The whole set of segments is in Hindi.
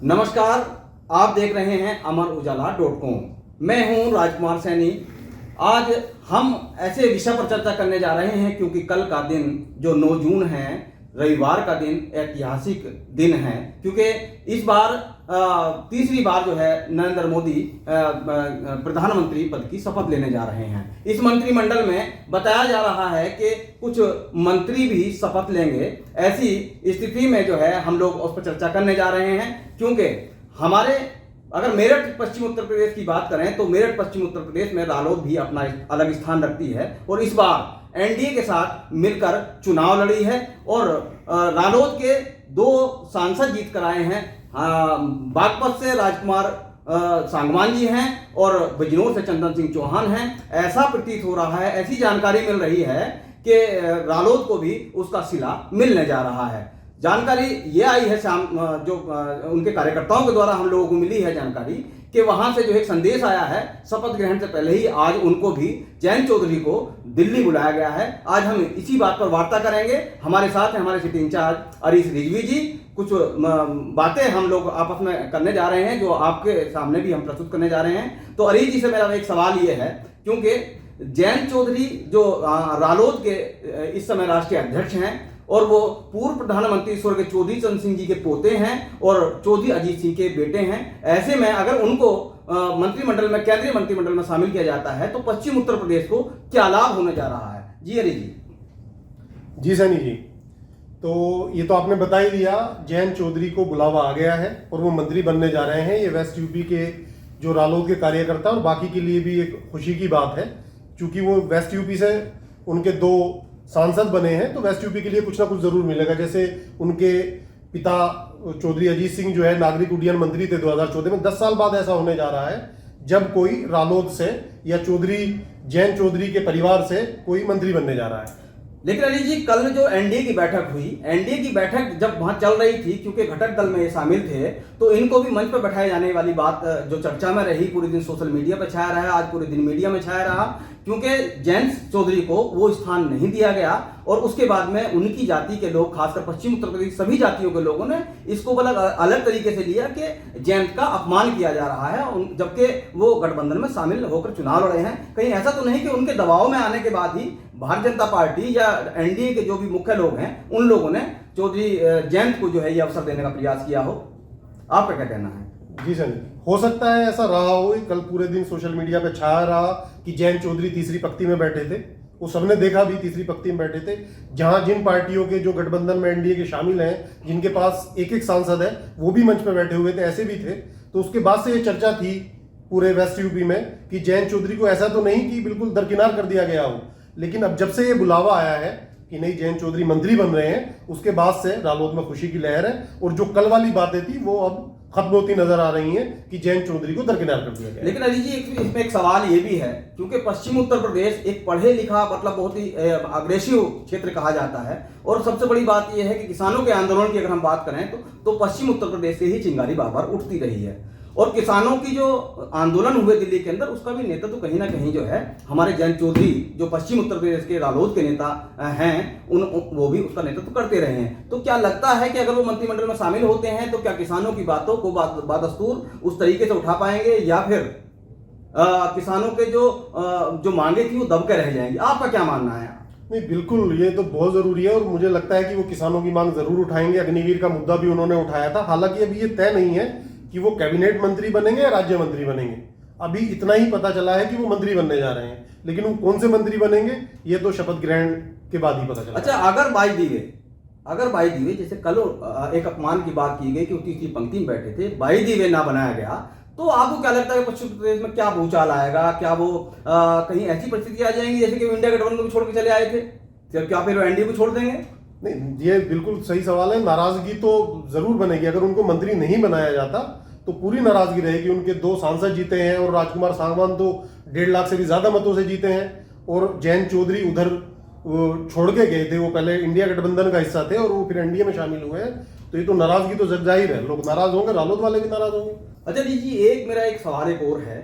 नमस्कार, आप देख रहे हैं अमर उजाला .com। मैं हूं राजकुमार सैनी। आज हम ऐसे विषय पर चर्चा करने जा रहे हैं क्योंकि कल का दिन जो 9 जून है, रविवार का दिन ऐतिहासिक दिन है, क्योंकि इस बार तीसरी बार जो है नरेंद्र मोदी प्रधानमंत्री पद की शपथ लेने जा रहे हैं। इस मंत्रिमंडल में बताया जा रहा है कि कुछ मंत्री भी शपथ लेंगे। ऐसी स्थिति में जो है हम लोग उस पर चर्चा करने जा रहे हैं, क्योंकि हमारे अगर मेरठ पश्चिम उत्तर प्रदेश की बात करें तो मेरठ पश्चिम उत्तर प्रदेश में रालोद भी अपना अलग स्थान रखती है और इस बार एनडीए के साथ मिलकर चुनाव लड़ी है और रालोद के 2 सांसद जीत कर आए हैं। बागपत से राजकुमार सांगवान जी हैं और बिजनौर से चंदन सिंह चौहान हैं। ऐसा प्रतीत हो रहा है, ऐसी जानकारी मिल रही है कि रालोद को भी उसका सिला मिलने जा रहा है। जानकारी ये आई है जो उनके कार्यकर्ताओं के द्वारा हम लोगों को मिली है जानकारी कि वहां से जो एक संदेश आया है, शपथ ग्रहण से पहले ही आज उनको भी जयंत चौधरी को दिल्ली बुलाया गया है। आज हम इसी बात पर वार्ता करेंगे। हमारे साथ हैं हमारे सिटी इंचार्ज अरीश रिजवी जी। कुछ बातें हम लोग आपस में करने जा रहे हैं जो आपके सामने भी हम प्रस्तुत करने जा रहे हैं। तो अरीश जी से मेरा एक सवाल ये है, क्योंकि जयंत चौधरी जो रालोद के इस समय राष्ट्रीय अध्यक्ष हैं और वो पूर्व प्रधानमंत्री स्वर्गीय चौधरी चरण सिंह जी के पोते हैं और चौधरी अजीत सिंह के बेटे हैं। ऐसे में अगर उनको मंत्रिमंडल में, केंद्रीय मंत्रिमंडल में शामिल किया जाता है तो पश्चिम उत्तर प्रदेश को क्या लाभ होने जा रहा है? जी अरी जी सैनी जी, तो ये तो आपने बता ही दिया, जयंत चौधरी को बुलावा आ गया है और वो मंत्री बनने जा रहे हैं। ये वेस्ट यूपी के जो रालोद के कार्यकर्ता और बाकी के लिए भी एक खुशी की बात है, क्योंकि वो वेस्ट यूपी से उनके 2 सांसद बने हैं तो वेस्ट यूपी के लिए कुछ ना कुछ जरूर मिलेगा। जैसे उनके पिता चौधरी अजीत सिंह जो है नागरिक उड्डयन मंत्री थे 2014 में। 10 साल बाद ऐसा होने जा रहा है जब कोई रालोद से या जयंत चौधरी के परिवार से कोई मंत्री बनने जा रहा है। लेकिन अली जी, कल जो एनडीए की बैठक हुई, एनडीए की बैठक जब वहां चल रही थी, क्योंकि घटक दल में ये शामिल थे, तो इनको भी मंच पर बैठाए जाने वाली बात जो चर्चा में रही, पूरे दिन सोशल मीडिया पर छाया रहा, आज पूरे दिन मीडिया में छाया रहा, क्योंकि जयंत चौधरी को वो स्थान नहीं दिया गया और उसके बाद में उनकी जाति के लोग, खासकर पश्चिम उत्तर प्रदेश सभी जातियों के लोगों ने इसको अलग तरीके से लिया कि जयंत का अपमान किया जा रहा है, जबकि वो गठबंधन में शामिल होकर चुनाव लड़े हैं। कहीं ऐसा तो नहीं कि उनके दबाव में आने के बाद ही भारतीय जनता पार्टी या एनडीए के जो भी मुख्य लोग हैं उन लोगों ने चौधरी जयंत को जो है ये अवसर देने का प्रयास किया हो? आपका क्या कहना है? जी सर, हो सकता है ऐसा रहा हो। कल पूरे दिन सोशल मीडिया पे छाया रहा कि जयंत चौधरी तीसरी पंक्ति में बैठे थे। वो सबने देखा भी, तीसरी पंक्ति में बैठे थे, जहां जिन पार्टियों के जो गठबंधन में एनडीए के शामिल हैं, जिनके पास एक सांसद है, वो भी मंच पर बैठे हुए थे, ऐसे भी थे। तो उसके बाद से ये चर्चा थी पूरे वेस्ट यूपी में कि जयंत चौधरी को ऐसा तो नहीं कि बिल्कुल दरकिनार कर दिया गया हो, लेकिन अब जब से ये बुलावा आया है कि नहीं जयंत चौधरी मंत्री बन रहे हैं, उसके बाद से रालोद में खुशी की लहर है और जो कल वाली बातें थी वो अब खत्म होती नजर आ रही हैं कि जयंत चौधरी को दरकिनार कर दिया गया। लेकिन अली जी, इसमें एक सवाल ये भी है, क्योंकि पश्चिम उत्तर प्रदेश एक पढ़े लिखा मतलब बहुत ही अग्रेसिव क्षेत्र कहा जाता है और सबसे बड़ी बात यह है कि किसानों के आंदोलन की अगर हम बात करें तो पश्चिम उत्तर प्रदेश से ही चिंगारी बार बार उठती रही है और किसानों की जो आंदोलन हुए दिल्ली के अंदर, उसका भी नेतृत्व कहीं ना कहीं जो है हमारे जयंत चौधरी जो पश्चिम उत्तर प्रदेश के रालोद के नेता हैं वो भी उसका नेतृत्व करते रहे हैं। तो क्या लगता है कि अगर वो मंत्रिमंडल में शामिल होते हैं तो क्या किसानों की बातों को बादस्तूर उस तरीके से उठा पाएंगे या फिर किसानों के जो मांगे थी वो दब के रह जाएंगे? आपका क्या मानना है? नहीं, बिल्कुल ये तो बहुत जरूरी है और मुझे लगता है कि वो किसानों की मांग जरूर उठाएंगे। अग्निवीर का मुद्दा भी उन्होंने उठाया था। हालांकि अभी ये तय नहीं है कि वो कैबिनेट मंत्री बनेंगे या राज्य मंत्री बनेंगे। अभी इतना ही पता चला है कि वो मंत्री बनने जा रहे हैं, लेकिन वो कौन से मंत्री बनेंगे ये तो शपथ ग्रहण के बाद ही पता चला। अच्छा, अगर बाई दी वे जैसे कल एक अपमान की बात की गई कि वो तीसरी पंक्ति में बैठे थे, बाई दी वे ना बनाया गया, तो आपको क्या लगता है पश्चिम उत्तर प्रदेश में क्या भूचाल आएगा? क्या वो कहीं ऐसी परिस्थिति आ जाएंगी जैसे कि इंडिया गठबंधन को छोड़ के चले आए थे, क्या फिर एनडीए को छोड़ देंगे? नहीं, ये बिल्कुल सही सवाल है। नाराजगी तो जरूर बनेगी। अगर उनको मंत्री नहीं बनाया जाता तो पूरी नाराजगी रहेगी। उनके 2 सांसद जीते हैं और राजकुमार सांगवान तो 1.5 लाख से भी ज्यादा मतों से जीते हैं और जयंत चौधरी उधर छोड़ के गए थे। वो पहले इंडिया गठबंधन का हिस्सा थे और वो फिर एनडीए में शामिल हुए हैं। तो ये तो नाराजगी तो जाहिर है, लोग नाराज होंगे, रालोद वाले भी नाराज होंगे। अच्छा जी, मेरा एक सवाल एक और है,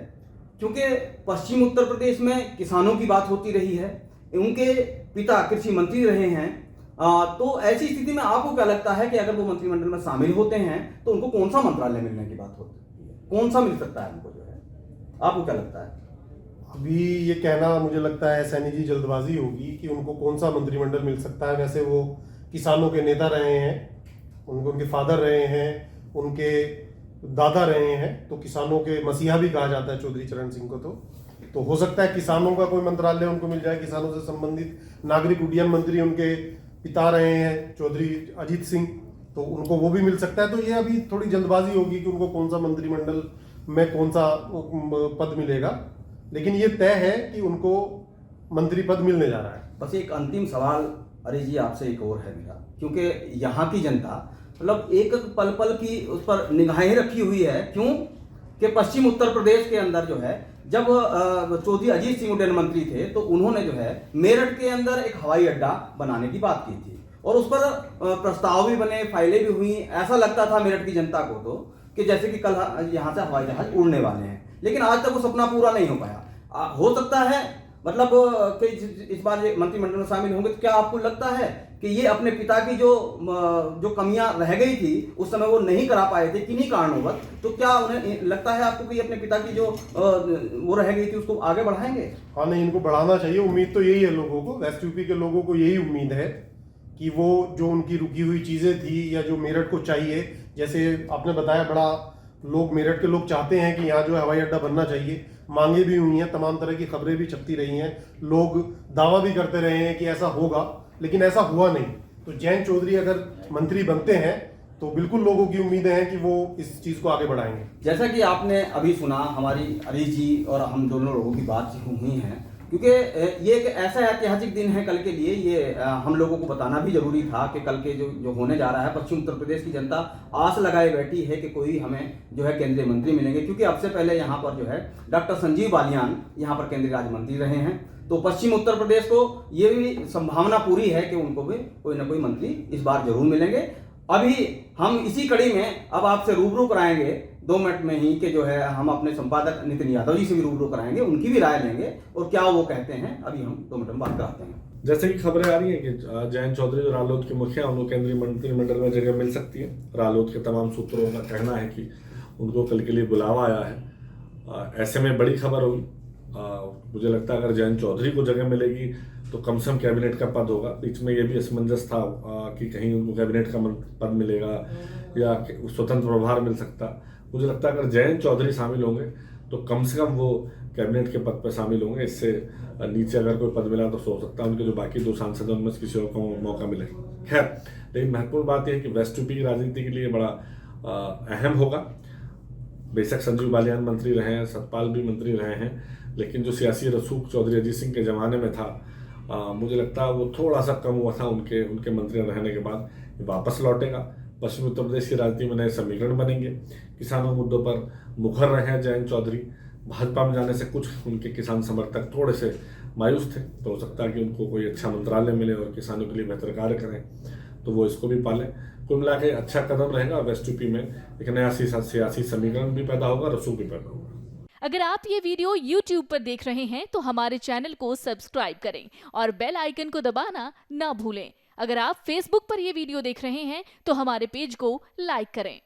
क्योंकि पश्चिम उत्तर प्रदेश में किसानों की बात होती रही है, उनके पिता कृषि मंत्री रहे हैं तो ऐसी स्थिति में आपको क्या लगता है कि अगर वो मंत्रिमंडल में शामिल होते हैं तो उनको कौन सा मंत्रालय मिलने की बात होती है, कौन सा मिल सकता है उनको, जो है आपको क्या लगता है? अभी ये कहना मुझे लगता है सैनी जी जल्दबाजी होगी कि उनको कौन सा मंत्रिमंडल मिल सकता है। वैसे वो किसानों के नेता रहे हैं, उनके फादर रहे हैं, उनके दादा रहे हैं, तो किसानों के मसीहा भी कहा जाता है चौधरी चरण सिंह को। तो हो सकता है किसानों का कोई मंत्रालय उनको मिल जाए, किसानों से संबंधित। नागरिक उड्डयन मंत्री उनके पिता रहे हैं चौधरी अजीत सिंह, तो उनको वो भी मिल सकता है। तो ये अभी थोड़ी जल्दबाजी होगी कि उनको कौन सा मंत्रिमंडल में कौन सा पद मिलेगा, लेकिन ये तय है कि उनको मंत्री पद मिलने जा रहा है। बस एक अंतिम सवाल अरे जी आपसे एक और है मेरा, क्योंकि यहाँ की जनता मतलब एक पल पल की उस पर निगाहें रखी हुई है। क्यों कि पश्चिम उत्तर प्रदेश के अंदर जो है, जब चौधरी अजीत सिंह उड्डयन मंत्री थे तो उन्होंने जो है मेरठ के अंदर एक हवाई अड्डा बनाने की बात की थी और उस पर प्रस्ताव भी बने, फाइलें भी हुई। ऐसा लगता था मेरठ की जनता को तो कि जैसे कि कल यहाँ से हवाई जहाज उड़ने वाले हैं, लेकिन आज तक वो सपना पूरा नहीं हो पाया। हो सकता है मतलब कि इस बार ये मंत्रिमंडल में शामिल होंगे, तो क्या आपको लगता है कि ये अपने पिता की जो कमियां रह गई थी उस समय वो नहीं करा पाए थे किन्हीं कारणवश, तो क्या उन्हें लगता है आपको कि अपने पिता की जो वो रह गई थी उसको आगे बढ़ाएंगे? हाँ नहीं, इनको बढ़ाना चाहिए। उम्मीद तो यही है लोगों को, वेस्ट यूपी के लोगों को यही उम्मीद है कि वो जो उनकी रुकी हुई चीजें थी या जो मेरठ को चाहिए, जैसे आपने बताया बड़ा लोग मेरठ के लोग चाहते हैं कि यहाँ जो है हवाई अड्डा बनना चाहिए, मांगे भी हुई हैं, तमाम तरह की खबरें भी छपती रही हैं, लोग दावा भी करते रहे हैं कि ऐसा होगा, लेकिन ऐसा हुआ नहीं। तो जयंत चौधरी अगर मंत्री बनते हैं तो बिल्कुल लोगों की उम्मीदें हैं कि वो इस चीज को आगे बढ़ाएंगे। जैसा कि आपने अभी सुना, हमारी हरीश जी और हम दोनों लोगों की बातचीत हुई है, क्योंकि ये एक ऐसा ऐतिहासिक दिन है कल के लिए। ये हम लोगों को बताना भी जरूरी था कि कल के जो होने जा रहा है, पश्चिम उत्तर प्रदेश की जनता आस लगाए बैठी है कि कोई हमें जो है केंद्रीय मंत्री मिलेंगे, क्योंकि अब से पहले यहाँ पर जो है डॉक्टर संजीव बालियान यहाँ पर केंद्रीय राज्य मंत्री रहे हैं। तो पश्चिम उत्तर प्रदेश को ये भी संभावना पूरी है कि उनको भी कोई ना कोई मंत्री इस बार जरूर मिलेंगे। अभी हम इसी कड़ी में अब आपसे रूबरू कराएंगे 2 मिनट में ही कि जो है हम अपने संपादक नितिन यादव जी से भी रूबरू कराएंगे, उनकी भी राय लेंगे और क्या वो कहते हैं, अभी हम 2 मिनट में बात कराते हैं। जैसे कि खबरें आ रही हैं कि जयंत चौधरी जो रालोद के मुखिया, उनको केंद्रीय मंत्रिमंडल में जगह मिल सकती है। रालोद के तमाम सूत्रों का कहना है कि उनको कल के लिए बुलावा आया है। ऐसे में बड़ी खबर होगी। मुझे लगता है अगर जयंत चौधरी को जगह मिलेगी तो कम से कम कैबिनेट का पद होगा। बीच में ये भी असमंजस था कि कहीं उनको कैबिनेट का पद मिलेगा या स्वतंत्र प्रभार मिल सकता। मुझे लगता है अगर जयंत चौधरी शामिल होंगे तो कम से कम वो कैबिनेट के पद पर शामिल होंगे। इससे नीचे अगर कोई पद मिला तो हो सकता है उनके जो बाकी 2 सांसद हैं उनमें से किसी और को मौका मिले। खैर, लेकिन महत्वपूर्ण बात यह है कि वेस्ट यूपी की राजनीति के लिए बड़ा अहम होगा। बेशक संजीव बालियान मंत्री रहे हैं, सतपाल भी मंत्री रहे हैं, लेकिन जो सियासी रसूख चौधरी अजीत सिंह के ज़माने में था, मुझे लगता है वो थोड़ा सा कम हुआ था उनके मंत्री रहने के बाद। वापस लौटेगा। पश्चिमी उत्तर प्रदेश की राजनीति में नए समीकरण बनेंगे। किसानों मुद्दों पर मुखर रहे हैं जयंत चौधरी। भाजपा में जाने से कुछ उनके किसान समर्थक थोड़े से मायूस थे, तो हो सकता है कि उनको कोई अच्छा मंत्रालय मिले और किसानों के लिए बेहतर कार्य करें, तो वो इसको भी पालें। कुल मिला के अच्छा कदम रहेगा। वेस्ट यूपी में एक नया सियासी समीकरण भी पैदा होगा, रसूख भी पैदा होगा। अगर आप ये वीडियो YouTube पर देख रहे हैं तो हमारे चैनल को सब्सक्राइब करें और बेल आइकन को दबाना ना भूलें। अगर आप Facebook पर ये वीडियो देख रहे हैं तो हमारे पेज को लाइक करें।